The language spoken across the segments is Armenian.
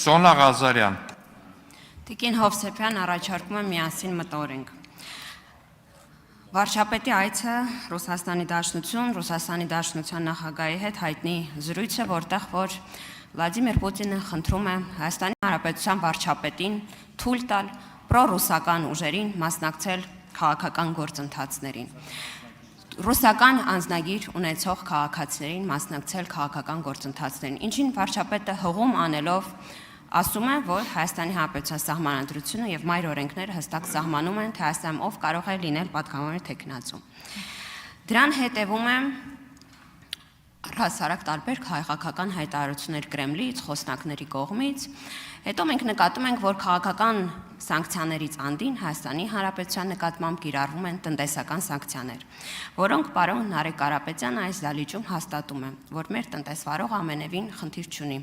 Սոնա Ղազարյան։ Տիկին Հովսեփյան, առաջարկում եմ միասին մտորենք։ Վարչապետի այցը Ռուսաստանի Դաշնության նախագահի հետ հայտնի զրույց է, որտեղ որ Վլադիմիր Պուտինը խնդրում է Հայաստանի Հանրապետության վարչապետին թույլ տալ պրոռուսական ուժերին մասնակցել քաղաքական գործընթացներին։ Ռուսական անձնագիր ունեցող քաղաքացիներին մասնակցել քաղաքական գործընթացներին, ինչին վարչապետը հղում անելով ասում է, որ Հայաստանի Հանրապետության սահմանադրությունը եւ մայր օրենքները հստակ սահմանում են, թե Հայաստանում ով կարող է լինել պատգամավոր թեկնածու։ Դրան հետևում է առհասարակ տարբեր քաղաքական հայտարարություններ Կրեմլից, խոսնակների կողմից, հետո մենք նկատում ենք, որ քաղաքական սանկցիաներից անդին Հայաստանի Հանրապետության նկատմամբ կիրառվում են տնտեսական սանկցիաներ, որոնք պարոն Նարեկ Կարապետյանը այս դալիճում հաստատում է, որ մեր տնտեսվարողը ամենևին խնդիր չունի,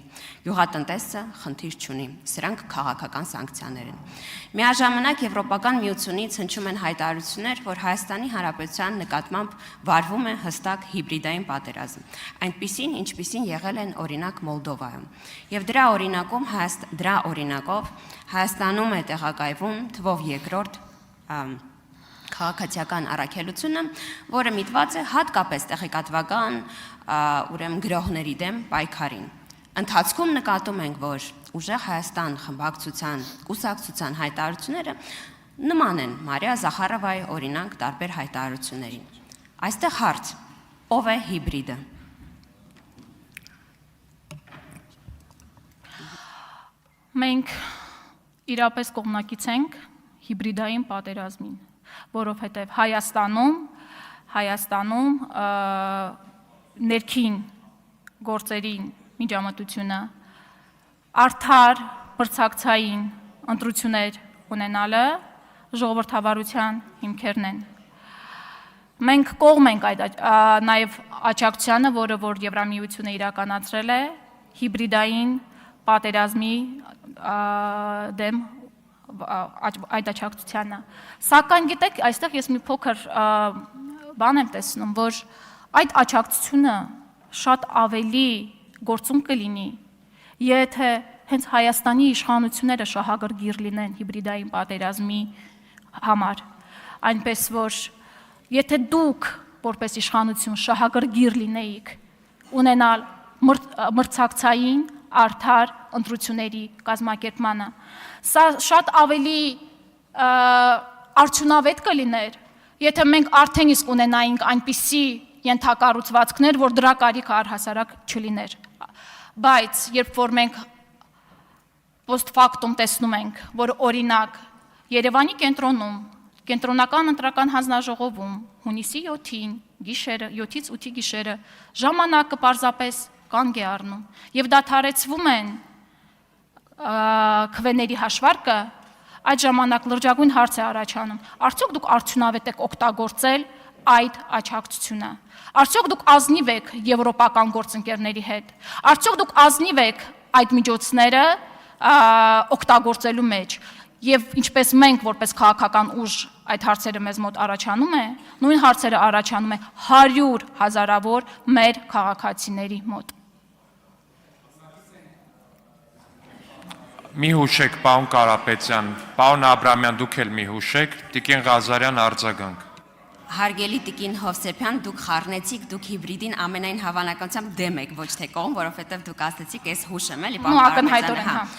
յուղատնտեսը խնդիր չունի, սրանք քաղաքական սանկցիաներ են։ Միաժամանակ Եվրոպական միությունից հնչում են հայտարարություններ, որ Հայաստանի Հանրապետության նկատմամբ վարվում է հստակ հիբրիդային պատերազմ, այնպիսին, ինչպիսին եղել են օրինակ Մոլդովայում։ Եվ դրա օրինակով Հայաստանում է տեղակայվում թվով երկրորդ քաղաքացիական առաքելությունը, որը միտված է հատկապես տեղեկատվական գրողների դեմ պայքարին։ Ընթացքում նկատում ենք, որ ուժեղ Հայաստան խմբակցության կուսակցության հայտարարությունները նման են Մարիա Զախարովայի օրինակ տարբեր հայտարարություններին։ Այստեղ հարց. ով է հիբրիդը։ Մենք իրապես կողմնակից ենք հիբրիդային պատերազմին, որովհետև Հայաստանում ներքին գործերին միջամտությունը արդար մրցակցային ընտրություններ ունենալը ժողովրդավարության հիմքերն են։ Մենք կողմ ենք նաև աջակցությանը, որը որ Եվրամիությունը իրականացրել է հիբրիդային պատերազմի դեմ այդ աջակցությանը։ Սակայն գիտեք, այստեղ ես մի փոքր բան եմ տեսնում, որ այդ աջակցությունը շատ ավելի գործուն կլինի, եթե հենց Հայաստանի իշխանությունները շահագրգիռ լինեն հիբրիդային պատերազմի համար, այնպես որ եթե դուք որպես իշխանություն շահագրգիռ լինեիք ունենալ մրցակցային արդար ընտրությունների կազմակերպմանը, սա շատ ավելի արդյունավետ կլիներ, եթե մենք արդեն իսկ ունենայինք այնպիսի ենթակառուցվածքներ, որ դրա կարիքը առհասարակ չլիներ։ Բայց երբ որ մենք post factum տեսնում ենք, որ օրինակ Երևանի կենտրոնական ընտրական հանձնաժողովում հունիսի 7-ին գիշերը, 7-ից 8-ի գիշերը ժամանակը պարզապես կանգ է առնում եւ դադարեցվում են քվեների հաշվարկը, այդ ժամանակ լրջագույն հարց է առաջանում. արդյոք դուք արդյունավետ եք օգտագործել այդ աջակցությունը։ Արդյոք դուք ազնիվ եք եվրոպական գործընկերների հետ։ Արդյոք դուք ազնիվ եք այդ միջոցները օգտագործելու մեջ։ Եվ ինչպես մենք որպես քաղաքական ուժ այդ հարցերը մեզ մոտ առաջանում է, նույն հարցերը առաջանում է 100 հազարավոր մեր քաղաքացիների մոտ։ Մի հուշեք, պարոն Կարապետյան, պարոն Աբրամյան, դուք էլ մի հուշեք, տիկին Ղազարյան արձագանք։ Հարգելի տիկին Հովսեփյան, դուք խառնեցիք, դուք հիբրիդին ամենայն հավանականությամբ դեմ եք, ոչ թե կողմ, որովհետև դուք ասացիք, այս հուշեմ էլի, պարոն Կարապետյան։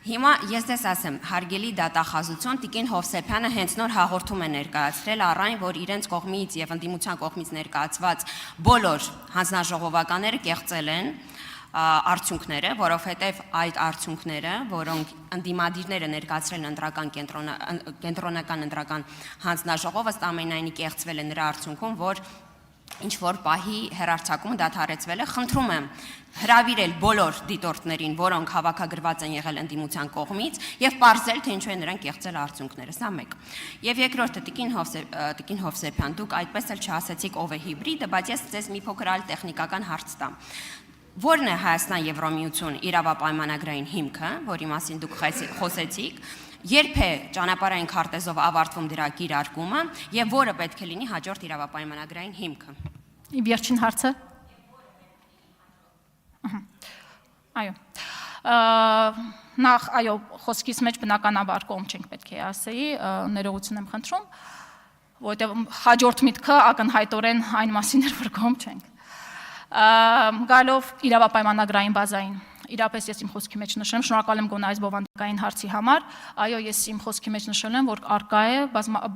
Հիմա ես դες ասեմ, հարգելի դատախազություն, տիկին Հովսեփյանը հենց նոր հաղորդում է ներկայացրել առայն, որ իրենց կողմից եւ ընդդիմության կողմից ներկայացված բոլոր հանձնաժողովականները կեղծել են արդյունքները, որովհետև այդ արդյունքները, որոնք ընդդիմադիրները ներկայացրել են կենտրոնական ընտրական հանձնաժողովը, ըստ ամենայնի կեղծվել է նրա արդյունքում, որ ինչ որ պահի հեռարձակումը դադարեցվել է, խնդրում եմ հրավիրել բոլոր դիտորդներին, որոնք հավաքագրված են եղել ընդդիմության կողմից եւ պարզել, թե ինչու են նրանք կեղծել արդյունքները, սա մեկ։ Եվ երկրորդը, տիկին Հովսեփյան, դուք այդպես էլ չասեցիք ով է հիբրիդը, բայց ես ձեզ մի փոքր այլ տեխնիկական հարց տամ։ Որն է Հայաստան-Եվրամիություն իրավապայմանագրային հիմքը, որի մասին դուք խոսեցիք, երբ է ճանապարհային քարտեզով ավարտվում դրա կիրարկումը եւ որը պետք է լինի հաջորդ իրավապայմանագրային հիմքը։ Վերջին հարցը։ Այո։ Նախ այո, խոսքից մեջ բնականաբար կողմ չենք պետք է ասեի, ներողություն եմ խնդրում, որովհետև հաջորդ միտքը ակնհայտորեն այն մասին էր, որ կողմ չենք։ Գալով իրավապայմանագրային բազային, իրապես ես իմ խոսքի մեջ նշել եմ, շնորհակալ եմ գոնե այս բովանդակային հարցի համար, այո, ես իմ խոսքի մեջ նշել եմ, որ արկա է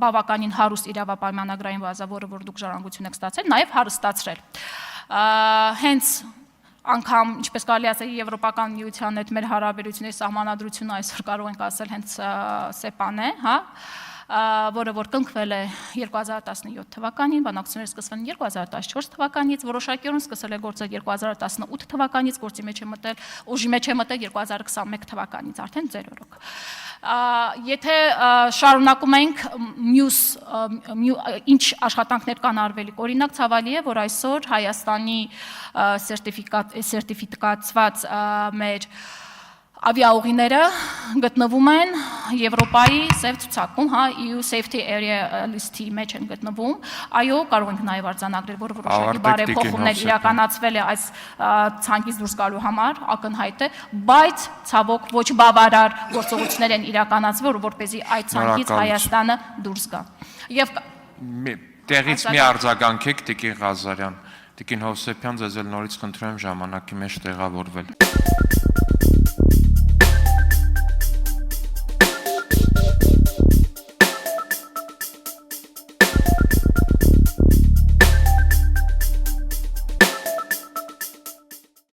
բավականին հարուստ իրավապայմանագրային բազա, որը որ դուք ժառանգություն եք ստացել, նաև հարստացրել։ Հենց անգամ, ինչպես կարելի ասել, Եվրոպական միության հետ մեր հարաբերությունների սահմանադրությունը այսօր կարող ենք ասել հենց ՍԵՊԱ-ն է, հա, որը որ կնքվել է 2017 թվականին, բանակցությունները սկսվել են 2014 թվականից, որոշակիորեն սկսել է գործել 2018 թվականից, գործի մեջ է մտել, ուժի մեջ է մտել 2021 թվականից, արդեն 0 օրոք։ Եթե շարունակում ենք մյուս ինչ աշխատանքներ կան արվելիք, օրինակ ցավալի է, որ այսօր Հայաստանի սերտիֆիկացված մեր ավիաուղիները գտնվում են Եվրոպայի սև ցուցակում, հա, EU Safety Area List-ի մեջ են գտնվում։ Այո, կարող ենք նաև արձանագրել, որ որոշակի բարեփոխումներ իրականացվել է այս ցանկից դուրս գալու համար, ակնհայտ է, բայց ցավոք ոչ բավարար գործողություններ են իրականացվել, որպեսզի այդ ցանկից Հայաստանը դուրս գա։ Եվ տեղից մի արձագանքեք Տիկին Ղազարյան, Տիկին Հովսեփյան, ձեզ էլ նորից խնդրում եմ ժամանակի մեջ տեղավորվել։